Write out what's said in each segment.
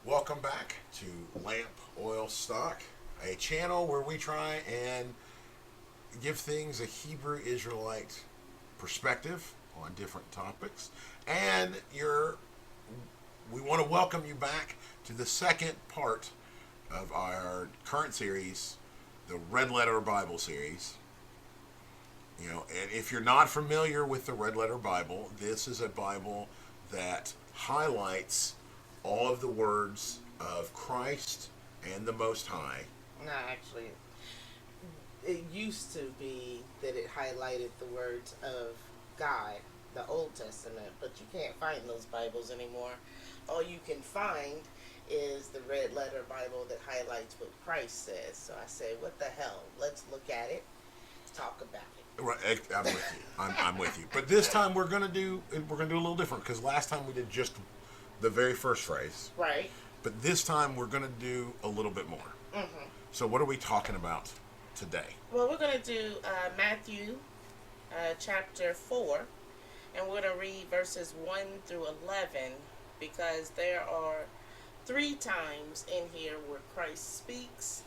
Welcome back to Lamp Oil Stock, a channel where we try and give things a Hebrew Israelite perspective on different topics. And we want to welcome you back to the second part of our current series, the Red Letter Bible series. And if you're not familiar with the Red Letter Bible, this is a Bible that highlights all of the words of Christ and the Most High. No, actually, it used to be that it highlighted the words of God, the Old Testament, but you can't find those Bibles anymore. All you can find is the Red Letter Bible that highlights what Christ says. So I say, what the hell? Let's look at it, talk about it. Right, I'm with you. I'm with you. But this time we're gonna do a little different because last time we did just the very first phrase. Right. But this time we're gonna do a little bit more. Mm-hmm. So what are we talking about today? Well, we're going to do Matthew chapter 4, and we're going to read verses 1 through 11 because there are 3 times in here where Christ speaks,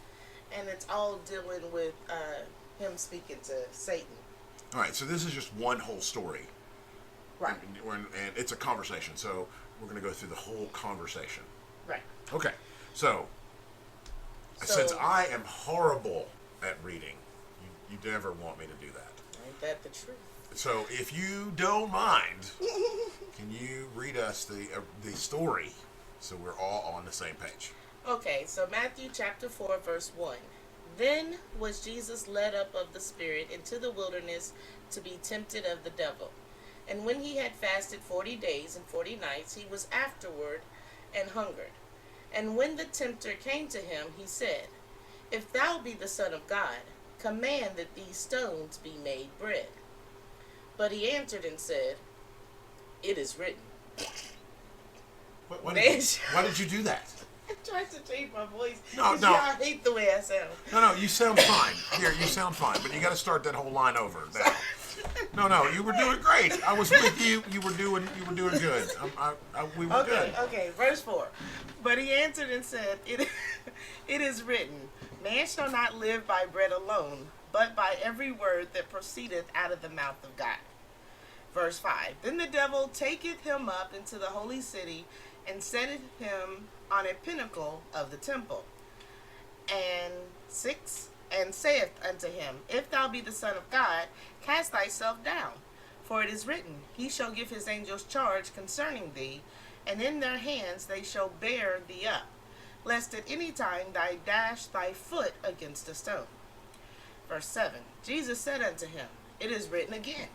and it's all dealing with him speaking to Satan. All right. So this is just one whole story. Right. And it's a conversation. So we're gonna go through the whole conversation. Right. Okay. So since I am horrible at reading, you never want me to do that. Ain't that the truth? So if you don't mind, can you read us the story so we're all on the same page? Okay, so Matthew chapter 4, verse 1. Then was Jesus led up of the Spirit into the wilderness to be tempted of the devil. And when he had fasted 40 days and 40 nights, he was afterward and hungered. And when the tempter came to him, he said, If thou be the Son of God, command that these stones be made bread. But he answered and said, It is written. Why did you do that? I tried to change my voice. No. Y'all hate the way I sound. No, you sound fine. Here, you sound fine, but you got to start that whole line over now. No, you were doing great. I was with you. You were doing good. We were good. Okay, verse 4. But he answered and said, It is written, Man shall not live by bread alone, but by every word that proceedeth out of the mouth of God. Verse 5. Then the devil taketh him up into the holy city, and setteth him on a pinnacle of the temple. And 6. And saith unto him, If thou be the Son of God, cast thyself down. For it is written, He shall give his angels charge concerning thee, and in their hands they shall bear thee up, lest at any time thou dash thy foot against a stone. Verse 7. Jesus said unto him, It is written again,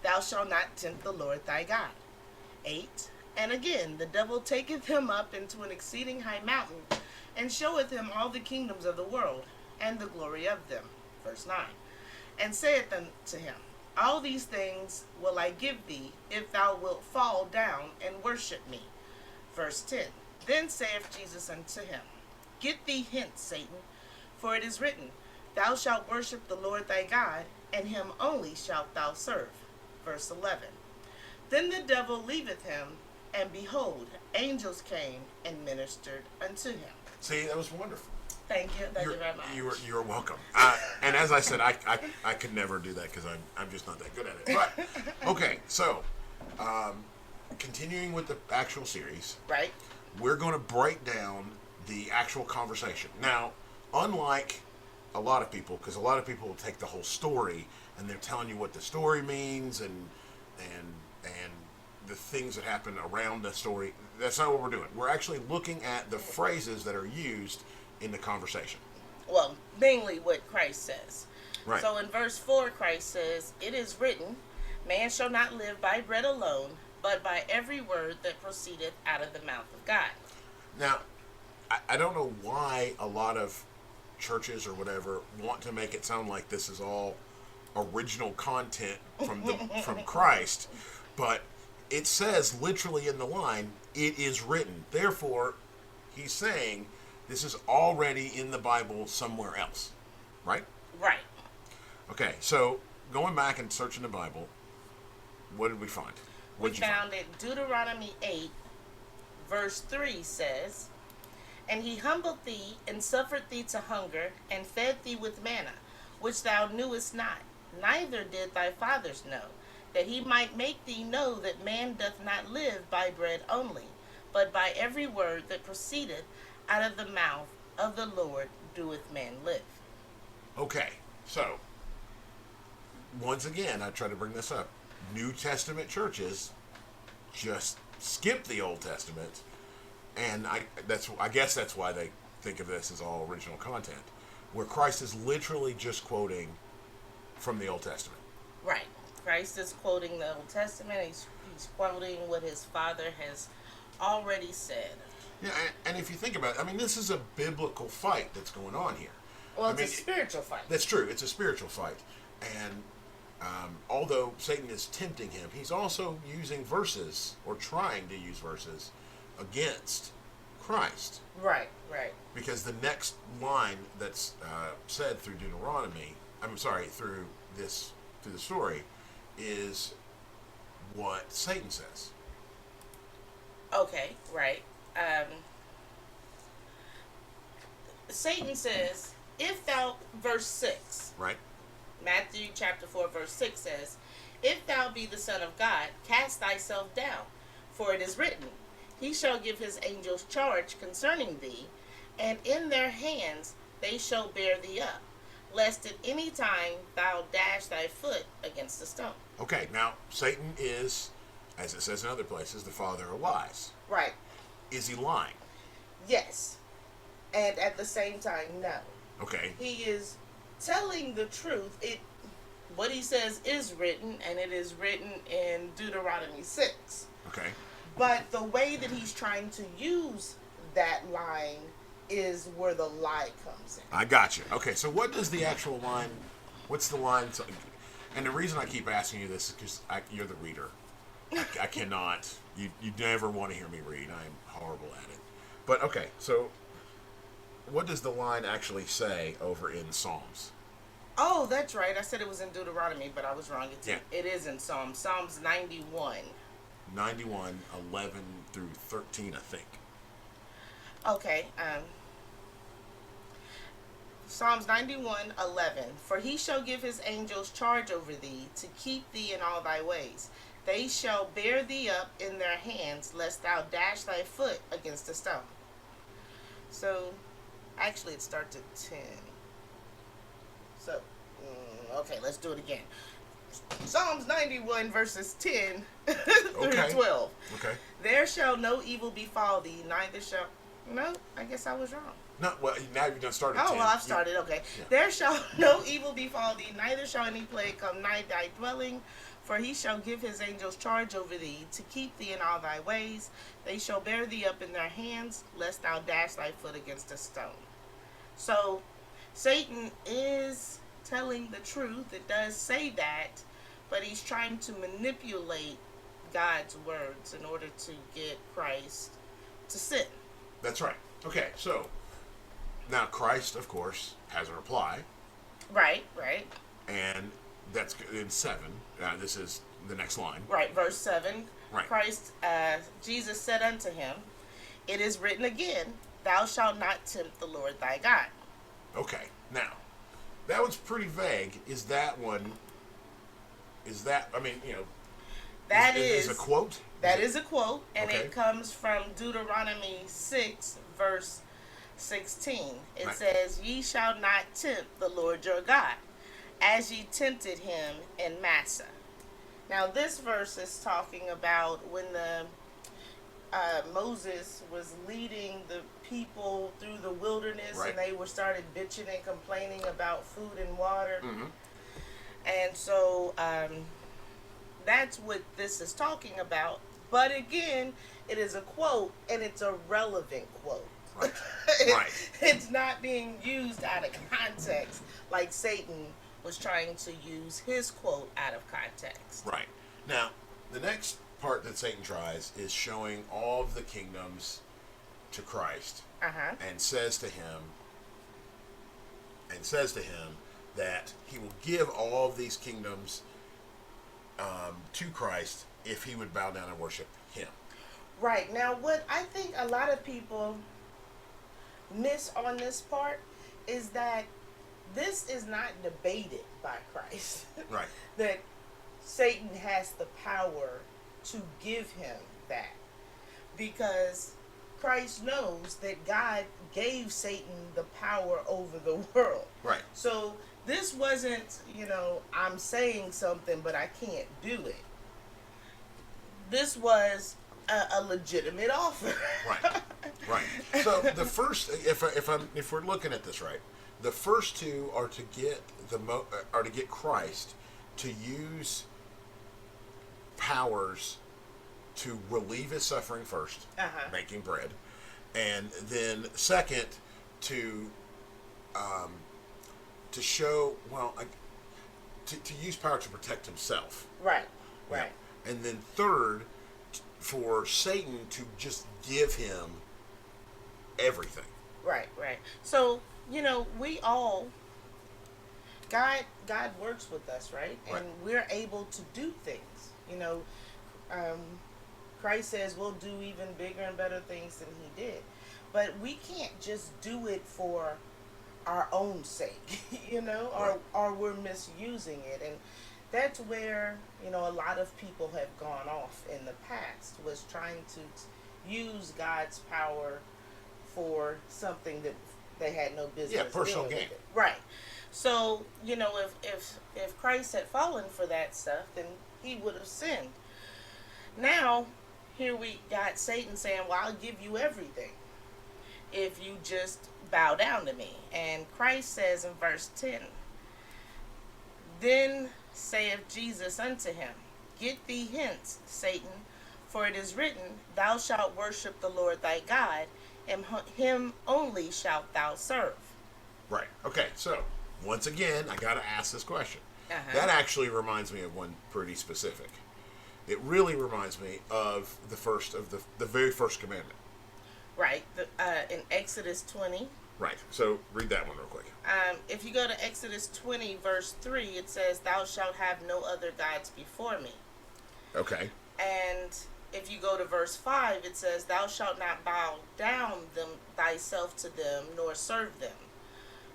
Thou shalt not tempt the Lord thy God. 8. And again the devil taketh him up into an exceeding high mountain, and showeth him all the kingdoms of the world, and the glory of them. Verse 9. And saith unto him, All these things will I give thee, if thou wilt fall down and worship me. Verse 10. Then saith Jesus unto him, Get thee hence, Satan, for it is written, Thou shalt worship the Lord thy God, and him only shalt thou serve. Verse 11. Then the devil leaveth him, and behold, angels came and ministered unto him. See, that was wonderful. Thank you very much. You're welcome. And as I said, I could never do that because I'm just not that good at it. But okay, so continuing with the actual series, Right. we're going to break down the actual conversation. Now, unlike a lot of people, because a lot of people will take the whole story and they're telling you what the story means and the things that happen around the story. That's not what we're doing. We're actually looking at the phrases that are used in the conversation. Well, mainly what Christ says. Right. So in verse 4, Christ says, It is written, Man shall not live by bread alone, but by every word that proceedeth out of the mouth of God. Now, I don't know why a lot of churches or whatever want to make it sound like this is all original content from Christ, but it says literally in the line, it is written. Therefore, he's saying this is already in the Bible somewhere else, right? Right. Okay, so going back and searching the Bible, what did we find? We found it Deuteronomy 8, verse 3 says, And he humbled thee, and suffered thee to hunger, and fed thee with manna, which thou knewest not, neither did thy fathers know, that he might make thee know that man doth not live by bread only, but by every word that proceedeth out of the mouth of the Lord doeth man live. Okay, so once again, I try to bring this up. New Testament churches just skip the Old Testament, and I guess that's why they think of this as all original content, where Christ is literally just quoting from the Old Testament. Right. Christ is quoting the Old Testament. He's quoting what his Father has already said. Yeah, and if you think about it, I mean, this is a biblical fight that's going on here. Well, it's a spiritual fight. That's true. It's a spiritual fight. And although Satan is tempting him, he's also using verses, or trying to use verses, against Christ. Right, right. Because the next line that's said through Deuteronomy, through the story, is what Satan says. Okay, right. Satan says, if thou, verse 6. Right. Matthew chapter 4 verse 6 says, if thou be the Son of God, cast thyself down, for it is written, he shall give his angels charge concerning thee, and in their hands they shall bear thee up, lest at any time thou dash thy foot against a stone. Okay, now Satan is, as it says in other places, the father of lies. Right. Is he lying? Yes. And at the same time, no. Okay. He is telling the truth. What he says is written, and it is written in Deuteronomy 6. Okay. But the way that he's trying to use that line is where the lie comes in. I got you. Okay, so what does the actual line, what's the line? And the reason I keep asking you this is because you're the reader. I cannot, you never want to hear me read. I'm horrible at it. But okay, so what does the line actually say over in Psalms? Oh, that's right. I said it was in Deuteronomy, but I was wrong. It is in Psalms. Psalms 91. 91, 11 through 13, I think. Okay. Psalms 91, 11. For he shall give his angels charge over thee, to keep thee in all thy ways. They shall bear thee up in their hands, lest thou dash thy foot against a stone. So, actually it starts at 10. So, okay, let's do it again. Psalms 91 verses 10 through 12. Okay. There shall no evil befall thee, neither shall... No, I guess I was wrong. No, well, now you've done started. Oh, 10. Well, I've started, okay. Yeah. There shall no evil befall thee, neither shall any plague come nigh thy dwelling, for he shall give his angels charge over thee, to keep thee in all thy ways. They shall bear thee up in their hands, lest thou dash thy foot against a stone. So, Satan is telling the truth. It does say that, but he's trying to manipulate God's words in order to get Christ to sin. That's right. Okay, so now Christ, of course, has a reply. Right, right. And that's in 7. This is the next line. Right, verse 7. Right. Christ, Jesus said unto him, it is written again, thou shalt not tempt the Lord thy God. Okay, now, that was pretty vague. Is that, I mean, you know, that is a quote? That is a quote, and okay. It comes from Deuteronomy 6, verse 16. It right. says, ye shall not tempt the Lord your God, as ye tempted him in Massah. Now, this verse is talking about when Moses was leading the people through the wilderness, right. and they started bitching and complaining about food and water. Mm-hmm. And so that's what this is talking about. But again, it is a quote, and it's a relevant quote. Right. Right. It's not being used out of context like Satan was trying to use his quote out of context. Right. Now, the next part that Satan tries is showing all of the kingdoms to Christ, and says to him that he will give all of these kingdoms to Christ if he would bow down and worship him. Right. Now, what I think a lot of people miss on this part is that this is not debated by Christ. Right. That Satan has the power to give him that. Because Christ knows that God gave Satan the power over the world. Right. So this wasn't, I'm saying something but I can't do it. This was a legitimate offer. Right. Right. So the first, if we're looking at this right, the first two are to get Christ to use powers to relieve his suffering first, making bread, and then second to show to use power to protect himself. Right. Right. Yeah. And then third, for Satan to just give him everything. Right. Right. So we all. God works with us, right? And we're able to do things. Christ says we'll do even bigger and better things than he did. But we can't just do it for our own sake, or we're misusing it. And that's where, a lot of people have gone off in the past, was trying to use God's power for something that they had no business doing. Yeah, personal gain. Right. So, if Christ had fallen for that stuff, then he would have sinned. Now, here we got Satan saying, well, I'll give you everything if you just bow down to me. And Christ says in verse 10, then saith Jesus unto him, get thee hence, Satan, for it is written, thou shalt worship the Lord thy God, and him only shalt thou serve. Right. Okay, so once again, I got to ask this question. That actually reminds me of one pretty specific. It really reminds me of the very first commandment. Right. In Exodus 20. Right. So read that one real quick. If you go to Exodus 20, verse 3, it says, thou shalt have no other gods before me. Okay. And if you go to verse 5, it says, thou shalt not bow down thyself to them, nor serve them.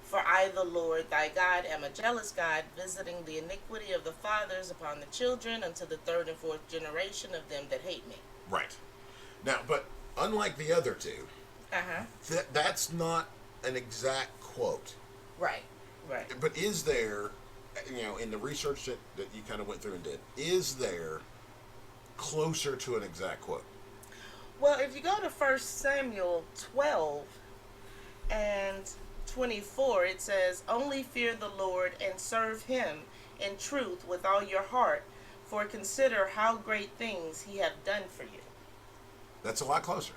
For I, the Lord thy God, am a jealous God, visiting the iniquity of the fathers upon the children unto the third and fourth generation of them that hate me. Right. Now, but unlike the other two, that's not an exact quote. Right. Right. But is there, in the research that you kind of went through and did, is there closer to an exact quote? Well, if you go to 1 Samuel 12 and 24, it says, only fear the Lord and serve him in truth with all your heart, for consider how great things he hath done for you. That's a lot closer.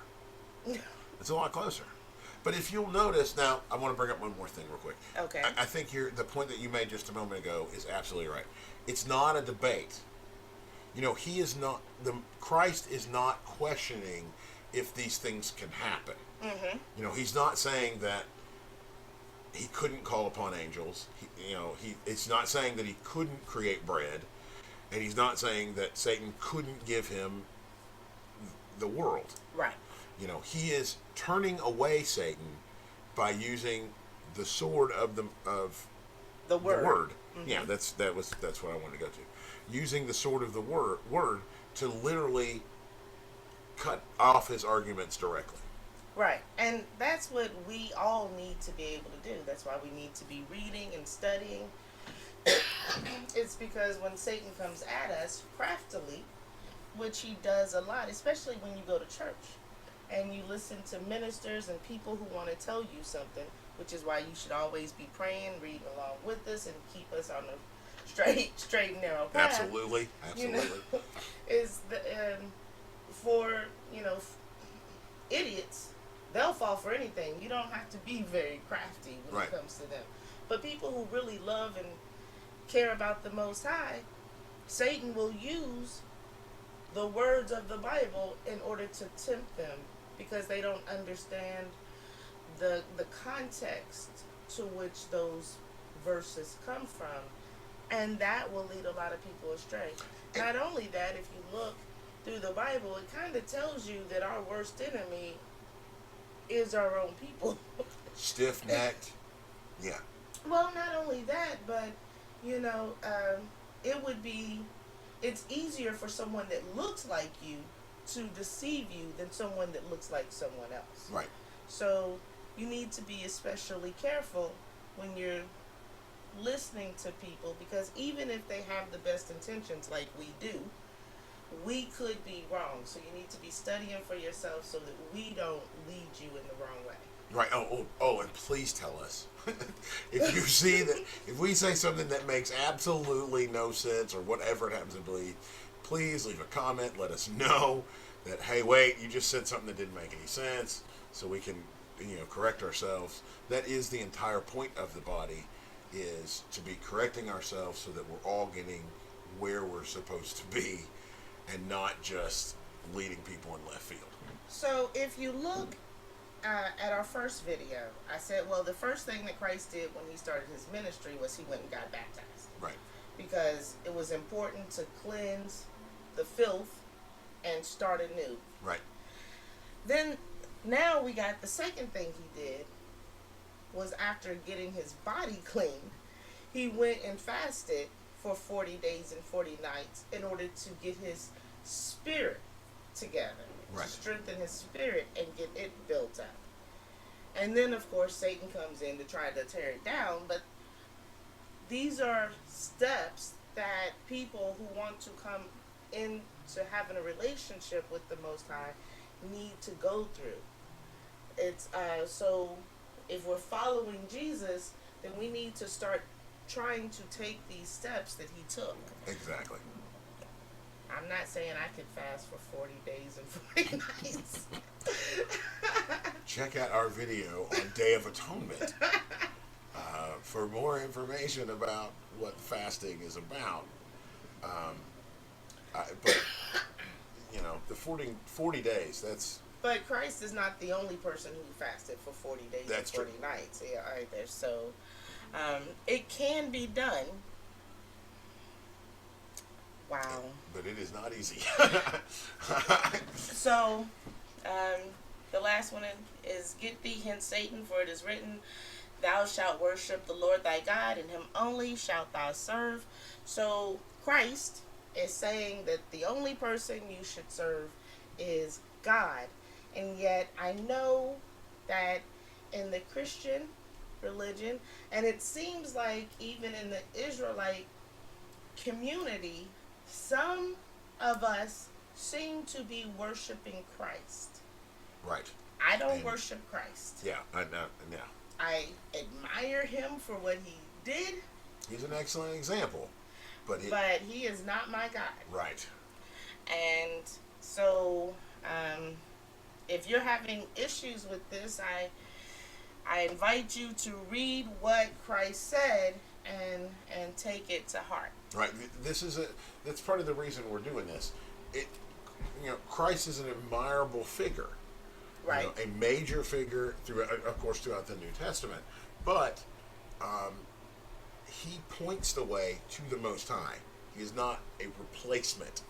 It's a lot closer. But if you'll notice, now I want to bring up one more thing real quick. Okay. I think the point that you made just a moment ago is absolutely right. It's not a debate. Christ is not questioning if these things can happen. Mm-hmm. He's not saying that he couldn't call upon angels. It's not saying that he couldn't create bread, and he's not saying that Satan couldn't give him the world. Right. He is turning away Satan by using the sword of the word. Mm-hmm. Yeah, that's what I wanted to go to. Using the sword of the word to literally cut off his arguments directly. Right. And that's what we all need to be able to do. That's why we need to be reading and studying. It's because when Satan comes at us craftily, which he does a lot, especially when you go to church and you listen to ministers and people who want to tell you something, which is why you should always be praying, reading along with us, and keep us on the straight and narrow path. Absolutely. Is for idiots, they'll fall for anything. You don't have to be very crafty when it comes to them. But people who really love and care about the Most High, Satan will use the words of the Bible in order to tempt them, because they don't understand the context to which those verses come from, and that will lead a lot of people astray. Not only that, if you look through the Bible, it kind of tells you that our worst enemy is our own people. Stiff-necked. Yeah. Well, not only that, but you know, it would be. It's easier for someone that looks like you to deceive you than someone that looks like someone else. Right. So you need to be especially careful when you're listening to people, because even if they have the best intentions like we do, we could be wrong. So you need to be studying for yourself so that we don't lead you in the wrong way. Right. Oh, and please tell us if you see that, if we say something that makes absolutely no sense or whatever it happens to be, please leave a comment. Let us know that, hey, wait, you just said something that didn't make any sense, so we can, correct ourselves. That is the entire point of the body, is to be correcting ourselves so that we're all getting where we're supposed to be and not just leading people in left field. So if you look at our first video, I said, well, the first thing that Christ did when he started his ministry was he went and got baptized. Right. Because it was important to cleanse the filth and start anew. Right. Then, now we got the second thing he did was, after getting his body clean, he went and fasted for 40 days and 40 nights in order to get his spirit together. Right. To strengthen his spirit and get it built up. And then, of course, Satan comes in to try to tear it down. But these are steps that people who want to come into having a relationship with the Most High need to go through. It's so if we're following Jesus, then we need to start trying to take these steps that he took. Exactly. I'm not saying I could fast for 40 days and 40 nights. Check out our video on Day of Atonement for more information about what fasting is about. But, the 40 days, that's... But Christ is not the only person who fasted for 40 days That's and 40 true. nights either. So it can be done. Wow. But it is not easy. So, the last one is, get thee hence, Satan, for it is written, thou shalt worship the Lord thy God, and him only shalt thou serve. So, Christ is saying that the only person you should serve is God. And yet, I know that in the Christian religion, and it seems like even in the Israelite community, some of us seem to be worshiping Christ. Right. I don't And- worship Christ. Yeah, I know. Yeah. I admire him for what he did, He's an excellent example. But he is not my God. right. And so, if you're having issues with this, I invite you to read what Christ said and take it to heart. Right. That's part of the reason we're doing this. Christ is an admirable figure. Right. A major figure throughout the New Testament. But he points the way to the Most High. He is not a replacement.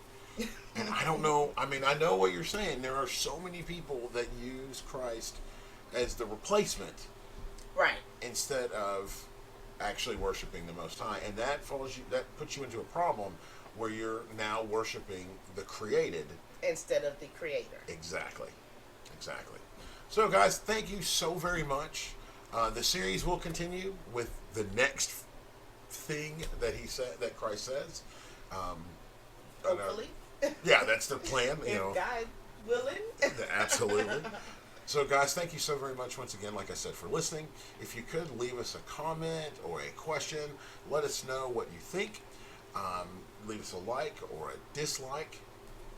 And I don't know, I know what you're saying. There are so many people that use Christ as the replacement Right. instead of actually worshiping the Most High. And that puts you into a problem where you're now worshiping the created. Instead of the creator. Exactly. So, guys, thank you so very much. The series will continue with the next thing that Christ says. Hopefully. Yeah, that's the plan. If God willing. Absolutely. So, guys, thank you so very much once again, like I said, for listening. If you could leave us a comment or a question, let us know what you think. Leave us a like or a dislike.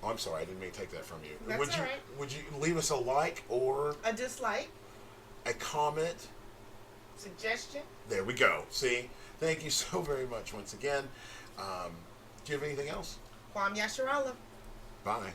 Oh, I'm sorry, I didn't mean to take that from you. That's Would you all right. Would you leave us a like or A dislike, a comment? suggestion. There we go. See? Thank you so very much once again. Do you have anything else? Kwam Yasharallah. Bye.